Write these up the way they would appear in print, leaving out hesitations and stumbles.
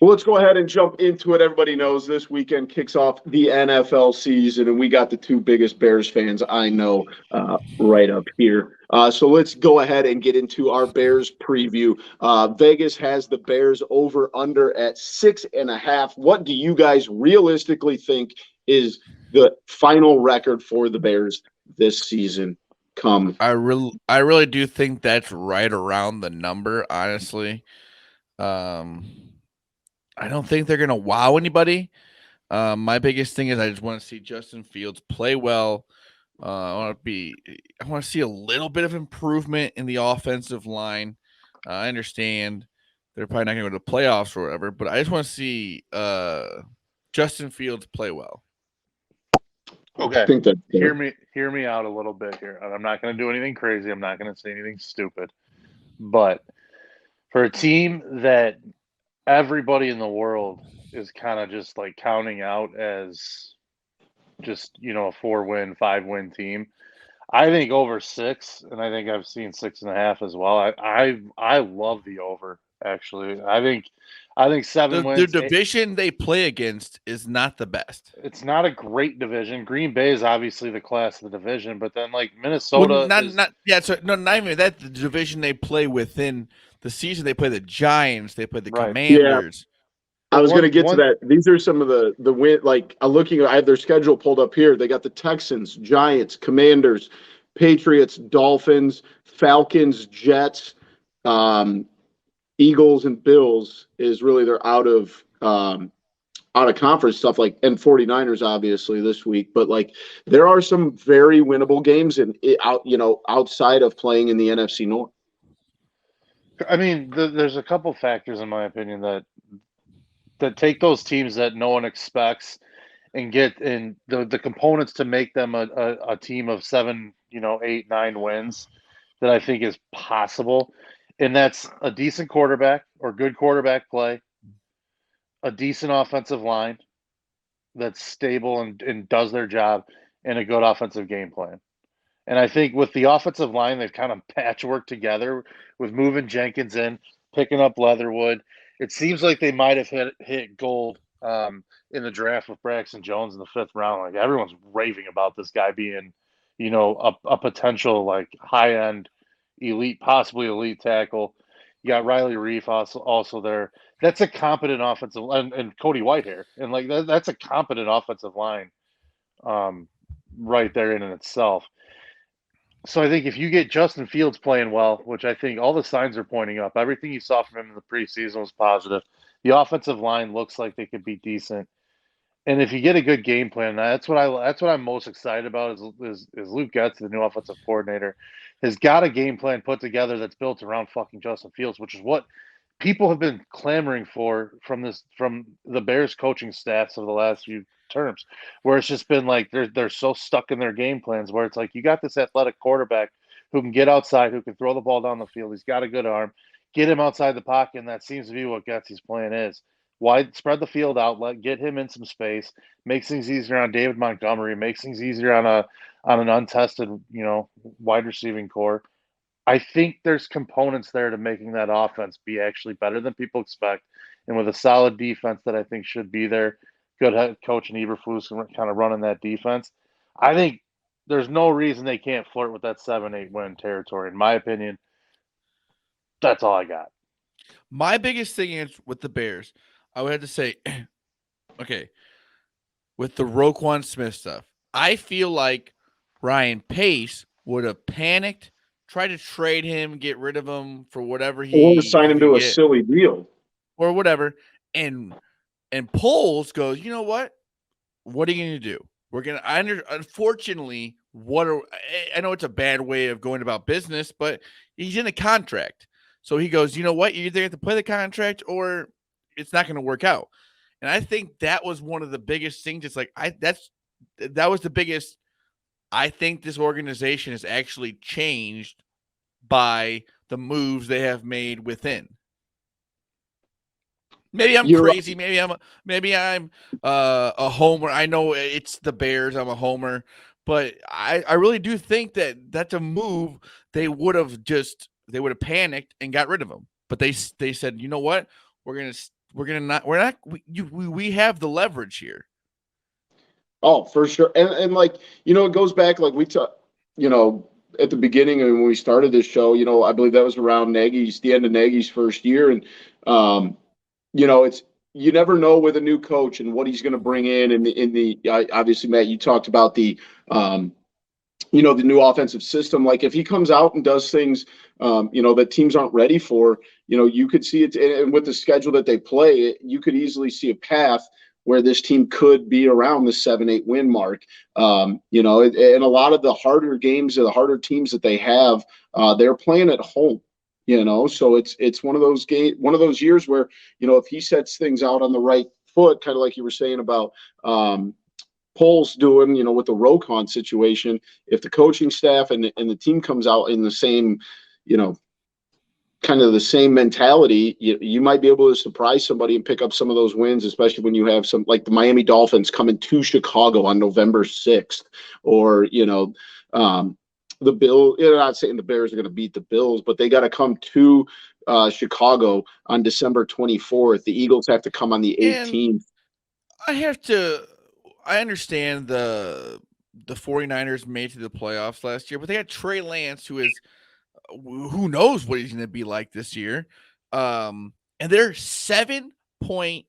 Well, let's go ahead and jump into it. Everybody knows this weekend kicks off the NFL season, and we got the two biggest Bears fans I know right up here. So let's go ahead and get into our Bears preview. Vegas has the Bears over under at 6.5. What do you guys realistically think is the final record for the Bears this season? I really do think that's right around the number, honestly. Um I don't think they're gonna wow anybody. My biggest thing is I just want to see Justin Fields play well. I want to see a little bit of improvement in the offensive line. I understand they're probably not going to go to the playoffs or whatever, but I just want to see Justin Fields play well. Okay, think that hear me out a little bit here. I'm not going to do anything crazy. I'm not going to say anything stupid. But for a team that everybody in the world is kind of just like counting out as just a 4-win, 5-win team, I think over 6, and I think I've seen 6.5 as well. I love the over. Actually, I think 7 The wins. division they play against is not the best. It's not a great division. Green Bay is obviously the class of the division, but then like Well, Minnesota not is not yeah. So no, not even that. The division they play within the season, they play the Giants, they play the right. Yeah, Commanders. I But was going to get to one that. These are some of the win. Like I'm looking, I have their schedule pulled up here. They got the Texans, Giants, Commanders, Patriots, Dolphins, Falcons, Jets, um, Eagles, and Bills is really their out of conference stuff. Like and 49ers obviously this week, but like there are some very winnable games in out outside of playing in the NFC North. I mean, there's a couple factors in my opinion that take those teams that no one expects and get in the components to make them a team of 7, 8, 9 wins that I think is possible. And that's a decent quarterback or good quarterback play, a decent offensive line that's stable and does their job, and a good offensive game plan. And I think with the offensive line, they've kind of patchworked together with moving Jenkins in, picking up Leatherwood. It seems like they might have hit gold in the draft with Braxton Jones in the 5th round. Like everyone's raving about this guy being, a potential like high end, elite, possibly elite tackle. You got Riley Reef also there. That's a competent offensive, and Cody Whitehair, and like that's a competent offensive line, um, right there in itself. So I think if you get Justin Fields playing well, which I think all the signs are pointing up, everything you saw from him in the preseason was positive. The offensive line looks like they could be decent, and if you get a good game plan, that's what I'm most excited about is Luke Getz, the new offensive coordinator, has got a game plan put together that's built around fucking Justin Fields, which is what people have been clamoring for from the Bears coaching staffs over the last few terms, where it's just been like they're so stuck in their game plans where it's like you got this athletic quarterback who can get outside, who can throw the ball down the field. He's got a good arm. Get him outside the pocket, and that seems to be what Getsy's plan is. Wide spread the field out, get him in some space, makes things easier on David Montgomery, makes things easier on an untested, wide receiving core. I think there's components there to making that offense be actually better than people expect. And with a solid defense that I think should be there, good head coach and Eberflus kind of running that defense, I think there's no reason they can't flirt with that 7-8 win territory. In my opinion, that's all I got. My biggest thing is with the Bears, I would have to say, okay, with the Roquan Smith stuff, I feel like Ryan Pace would have panicked, tried to trade him, get rid of him for whatever Or he sign him could to a get, silly deal. or whatever. And Poles goes, you know what? What are you going to do? We're going to, unfortunately, I know it's a bad way of going about business, but he's in a contract. So he goes, you know what? You either have to play the contract or it's not going to work out. And I think that was one of the biggest things. It's like, that was the biggest. I think this organization has actually changed by the moves they have made within. Maybe I'm crazy. Right. Maybe I'm a homer. I know it's the Bears. I'm a homer, but I really do think that that's a move they would have panicked and got rid of him. But they said, you know what? We're gonna we have the leverage here. Oh, for sure. And like, it goes back like we talked, at the beginning and when we started this show, I believe that was around the end of Nagy's first year. And it's you never know with a new coach and what he's going to bring in the obviously, Matt, you talked about um the new offensive system. Like if he comes out and does things, that teams aren't ready for, you could see it. And with the schedule that they play, you could easily see a path where this team could be around the 7-8 win mark. And a lot of the harder games or the harder teams that they have, they're playing at home. So it's one of those years where, if he sets things out on the right foot, kind of like you were saying about Poles doing, with the Rokon situation, if the coaching staff and the team comes out in the same, kind of the same mentality, you might be able to surprise somebody and pick up some of those wins, especially when you have some like the Miami Dolphins coming to Chicago on November 6th, or, the Bill, not saying the Bears are going to beat the Bills, but they got to come to Chicago on December 24th. The Eagles have to come on the 18th. I understand the 49ers made to the playoffs last year, but they had Trey Lance, who knows what he's going to be like this year. And they're 7-point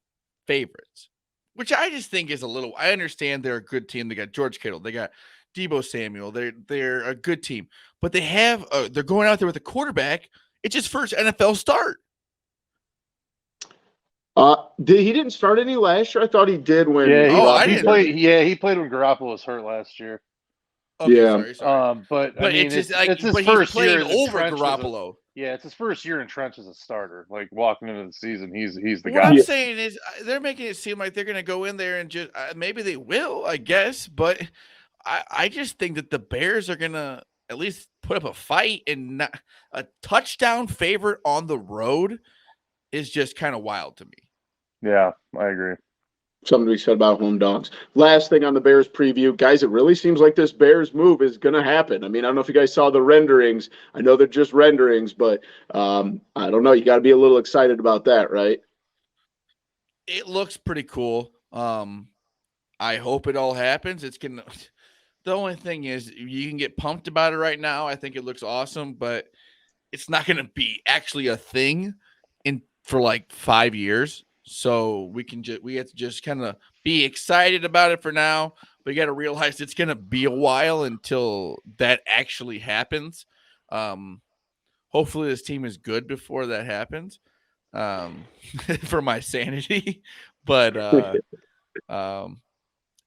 favorites, which I just think is I understand they're a good team. They got George Kittle. They got Deebo Samuel. They're a good team, but they're going out there with a quarterback. It's his first NFL start. He didn't start any last year? I thought he did when. He played when Garoppolo was hurt last year. Okay, sorry. But I mean, it's his first year over Garoppolo. It's his first year in trench as a starter. Like walking into the season, he's the guy. What I'm saying is they're making it seem like they're going to go in there and just maybe they will, I guess, but I just think that the Bears are going to at least put up a fight, and not a touchdown favorite on the road is just kind of wild to me. Yeah, I agree. Something to be said about home dogs. Last thing on the Bears preview, guys, it really seems like this Bears move is going to happen. I mean, I don't know if you guys saw the renderings. I know they're just renderings, but I don't know. You got to be a little excited about that, right? It looks pretty cool. I hope it all happens. The only thing is you can get pumped about it right now. I think it looks awesome, but it's not going to be actually a thing for like 5 years. So we have to just kind of be excited about it for now, but you got to realize it's going to be a while until that actually happens. Hopefully this team is good before that happens, for my sanity. But I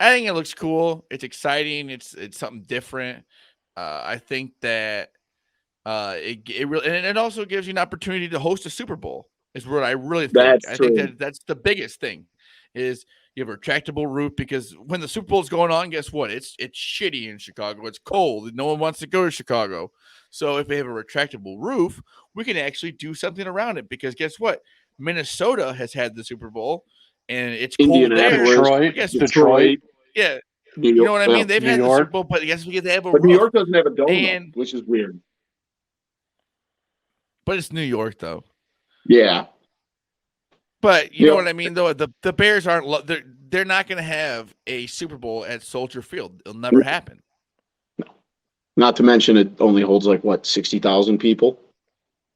think it looks cool. It's exciting. It's something different. I think that it also gives you an opportunity to host a Super Bowl. Is what I really think. I think that's the biggest thing is you have a retractable roof, because when the Super Bowl is going on, guess what? It's shitty in Chicago. It's cold. No one wants to go to Chicago. So if they have a retractable roof, we can actually do something around it, because guess what? Minnesota has had the Super Bowl and it's cold there. Detroit. Yeah. You know what I mean? They've had the Super Bowl, but guess what? They have a roof. New York doesn't have a dome, which is weird. But it's New York, though. Yeah, but you know what I mean, though. The Bears aren't. They're not going to have a Super Bowl at Soldier Field. It'll never happen. No. Not to mention it only holds like 60,000 people.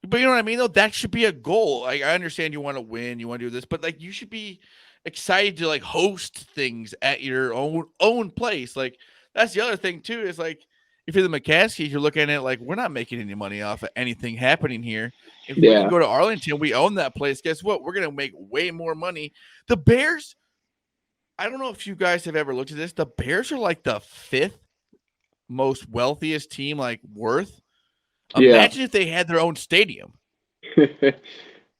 But you know what I mean, though. That should be a goal. Like I understand you want to win, you want to do this, but like you should be excited to like host things at your own place. Like that's the other thing too. Is like if you're the McCaskies, you're looking at it like we're not making any money off of anything happening here. If we can go to Arlington, we own that place. Guess what? We're going to make way more money. The Bears, I don't know if you guys have ever looked at this. The Bears are like the 5th most wealthiest team, like worth. Imagine if they had their own stadium. Yeah.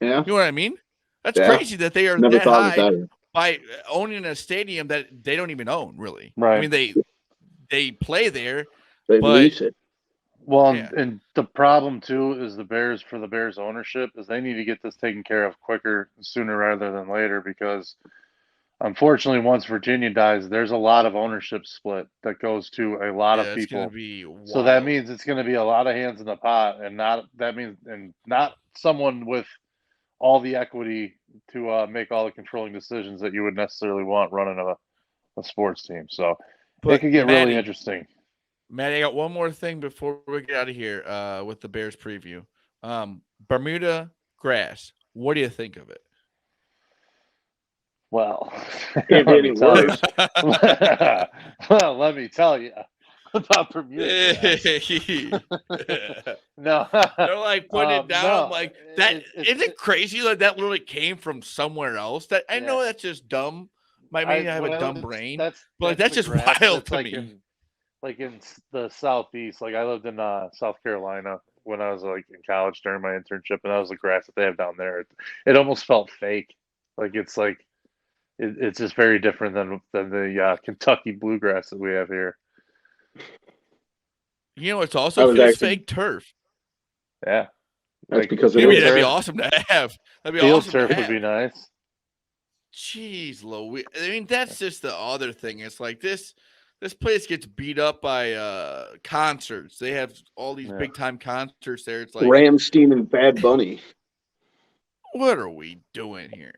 You know what I mean? That's crazy that they are that high by owning a stadium that they don't even own, really. Right. I mean, they play there. They lease it. Well, and the problem too is the Bears ownership is they need to get this taken care of quicker, sooner rather than later, because unfortunately, once Virginia dies, there's a lot of ownership split that goes to a lot of people. So that means it's going to be a lot of hands in the pot, and not someone with all the equity to make all the controlling decisions that you would necessarily want running a sports team. So it could get really interesting. Maddie, I got one more thing before we get out of here with the Bears preview. Bermuda grass. What do you think of it? Well, Can't be any worse. well, let me tell you about Bermuda. No, they're like putting it down. No, like that. Isn't it crazy that that literally came from somewhere else? That I know that's just dumb. Maybe I have a dumb brain, but like that's just wild to me. Like in the southeast, like I lived in South Carolina when I was like in college during my internship, and that was the grass that they have down there. It almost felt fake. Like it's just very different than the Kentucky bluegrass that we have here. You know, it's also fake turf. Yeah, that's because maybe that'd be awesome to have. That'd be field awesome turf would be nice. Jeez, Louis. I mean, that's just the other thing. It's like this place gets beat up by concerts. They have all these big time concerts there. It's like Rammstein and Bad Bunny. What are we doing here?